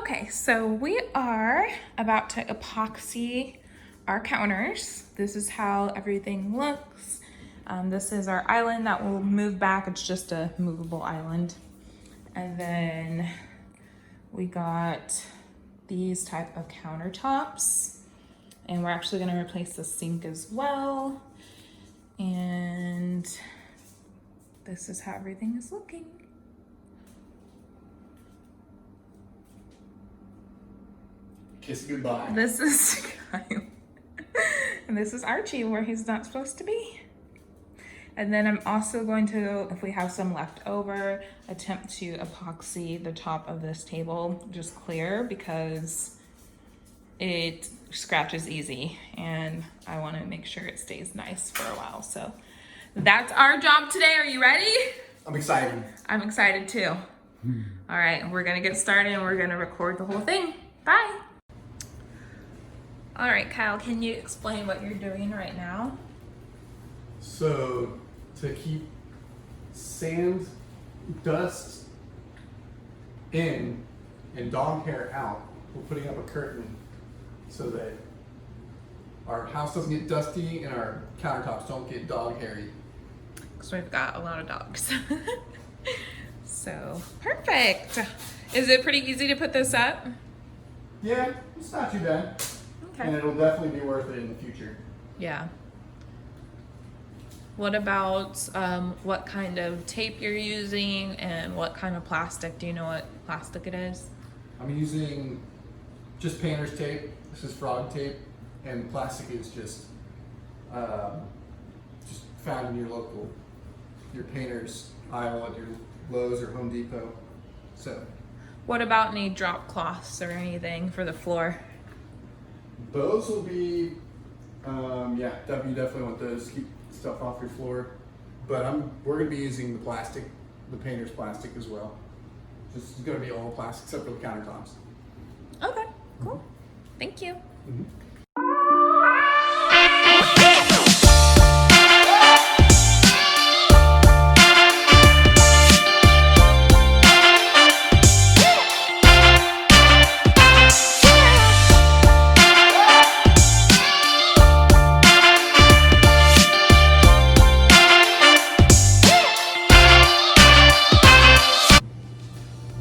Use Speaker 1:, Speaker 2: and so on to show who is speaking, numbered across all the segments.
Speaker 1: Okay, so we are about to epoxy our counters. This is how everything looks. This is our island that will move back. It's just a movable island. And then we got these type of countertops. And we're actually gonna replace the sink as well. And this is how everything is looking.
Speaker 2: Kiss goodbye.
Speaker 1: This is Kyle. And this is Archie, where he's not supposed to be. And then I'm also going to, if we have some left over, attempt to epoxy the top of this table just clear because it scratches easy and I want to make sure it stays nice for a while. So that's our job today. Are you ready?
Speaker 2: I'm excited.
Speaker 1: I'm excited too. All right, we're gonna get started and we're gonna record the whole thing. Bye. All right, Kyle, can you explain what you're doing right now?
Speaker 2: So, to keep sand, dust in, and dog hair out, we're putting up a curtain so that our house doesn't get dusty and our countertops don't get dog hairy.
Speaker 1: Because we've got a lot of dogs. So, perfect. Is it pretty easy to put this up?
Speaker 2: Yeah, it's not too bad.
Speaker 1: Okay.
Speaker 2: And it'll definitely be worth it in the future.
Speaker 1: Yeah. What about what kind of tape you're using and what kind of plastic? Do you know what plastic it is?
Speaker 2: I'm using just painter's tape. This is frog tape, and plastic is just found in your painter's aisle at your Lowe's or Home Depot. So.
Speaker 1: What about any drop cloths or anything for the floor?
Speaker 2: Those will be, you definitely want those. Keep stuff off your floor. But we're gonna be using the plastic, the painter's plastic as well. This is gonna be all plastic except for the countertops.
Speaker 1: Okay, cool. Thank you.
Speaker 2: Mm-hmm.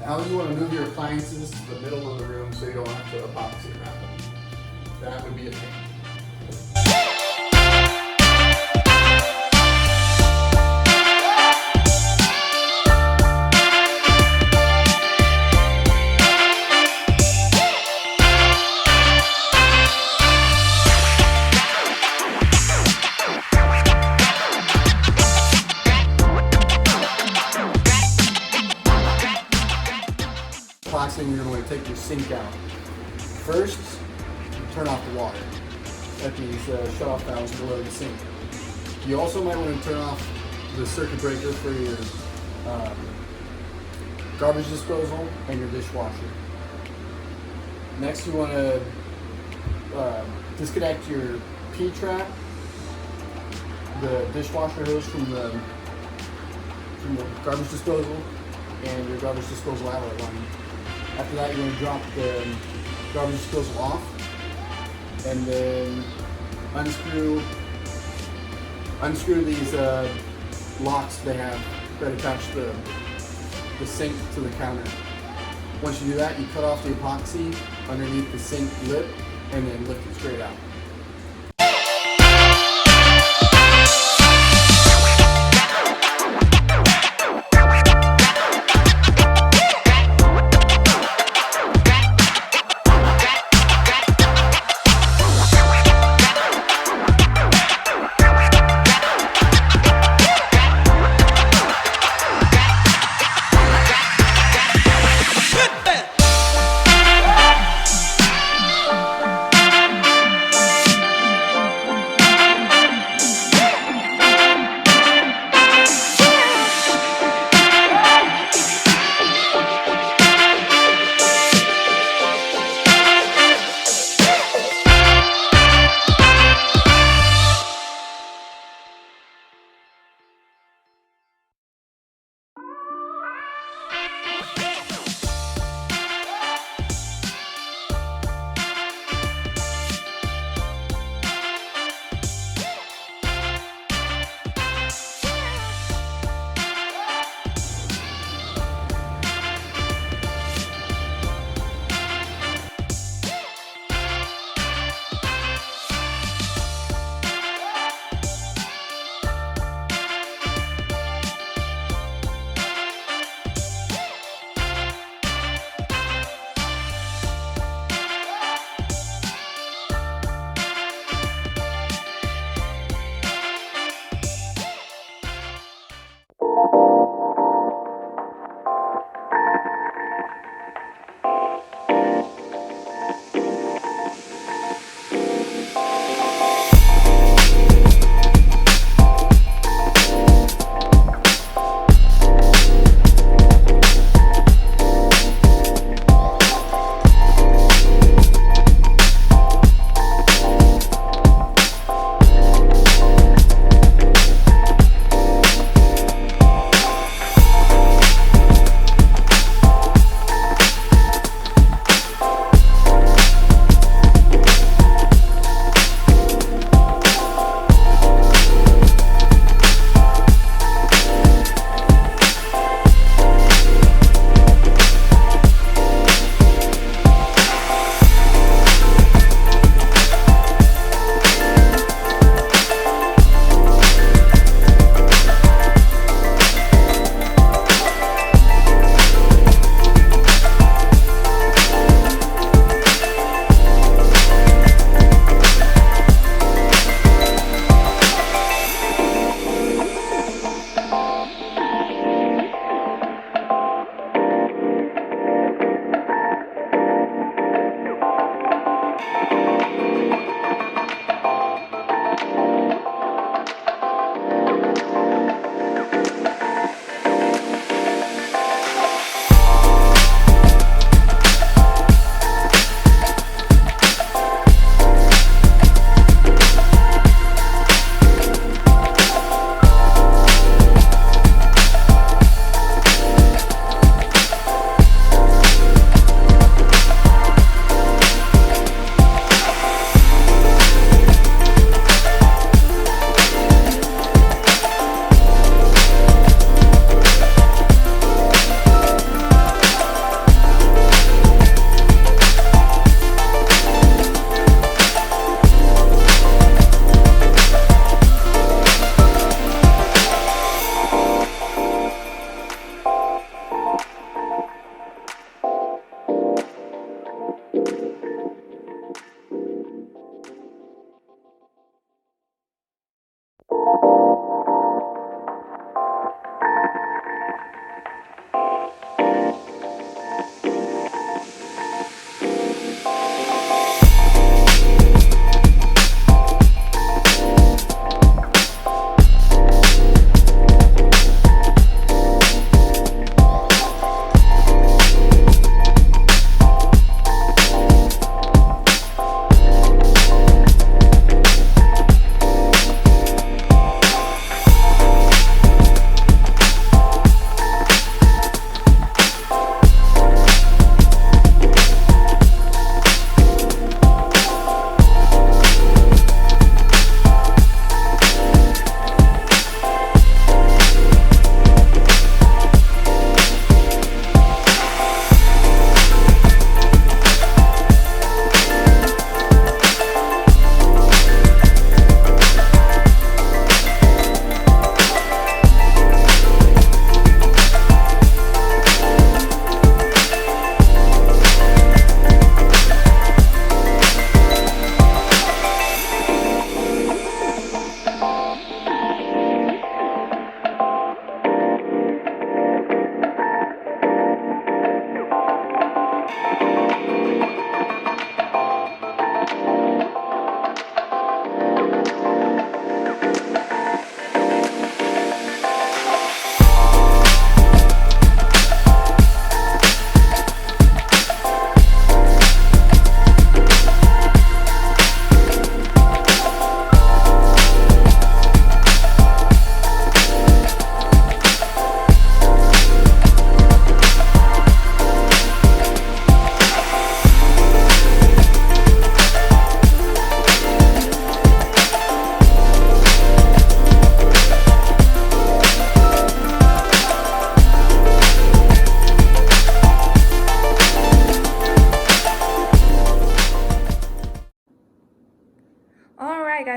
Speaker 2: Now you want to move your appliances to the middle of the room so you don't have to epoxy around them. That would be a thing. Epoxy, you're going to take your sink out. First, you turn off the water at these shut-off valves below the sink. You also might want to turn off the circuit breaker for your garbage disposal and your dishwasher. Next, you want to disconnect your P-trap, the dishwasher hose from the garbage disposal, and your garbage disposal outlet line. After that, you're going to drop the garbage disposal off, and then unscrew these locks they have that attach the sink to the counter. Once you do that, you cut off the epoxy underneath the sink lip, and then lift it straight out.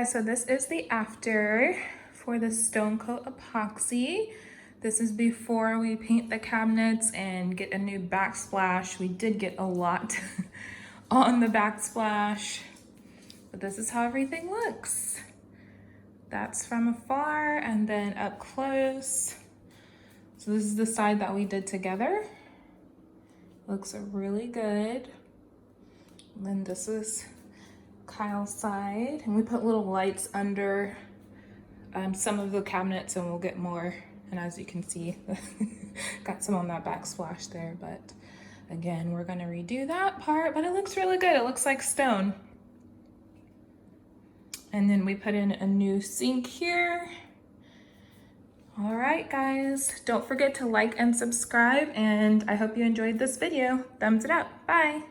Speaker 1: guys, so this is the after for the stone coat epoxy. This is before we paint the cabinets and get a new backsplash. We did get a lot on the backsplash, but this is how everything looks. That's from afar, and then up close. So this is the side that we did together. Looks really good. And then this is Kyle's side, and we put little lights under some of the cabinets, and we'll get more. And as you can see, got some on that backsplash there, but again, we're gonna redo that part, but it looks really good. It looks like stone. And then we put in a new sink here. All right, guys, don't forget to like and subscribe, and I hope you enjoyed this video. Thumbs it up, bye.